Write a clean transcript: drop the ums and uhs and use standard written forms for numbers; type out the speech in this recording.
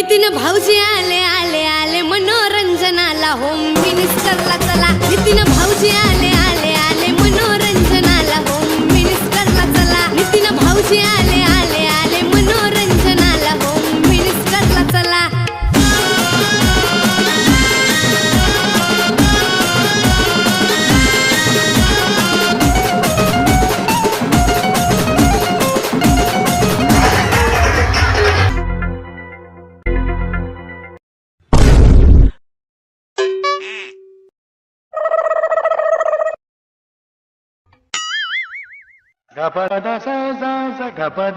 नितीन भाऊजी आले आले आले मनोरंजनाला होम मिनिस्टरला चला नितीन भाऊजी आले आले आले मनोरंजनाला होम मिनिस्टरला चला नितीन भाऊजी आले आले आले मनोरंजनाला होम मिनिस्टरला चला Gapada sa za za gapada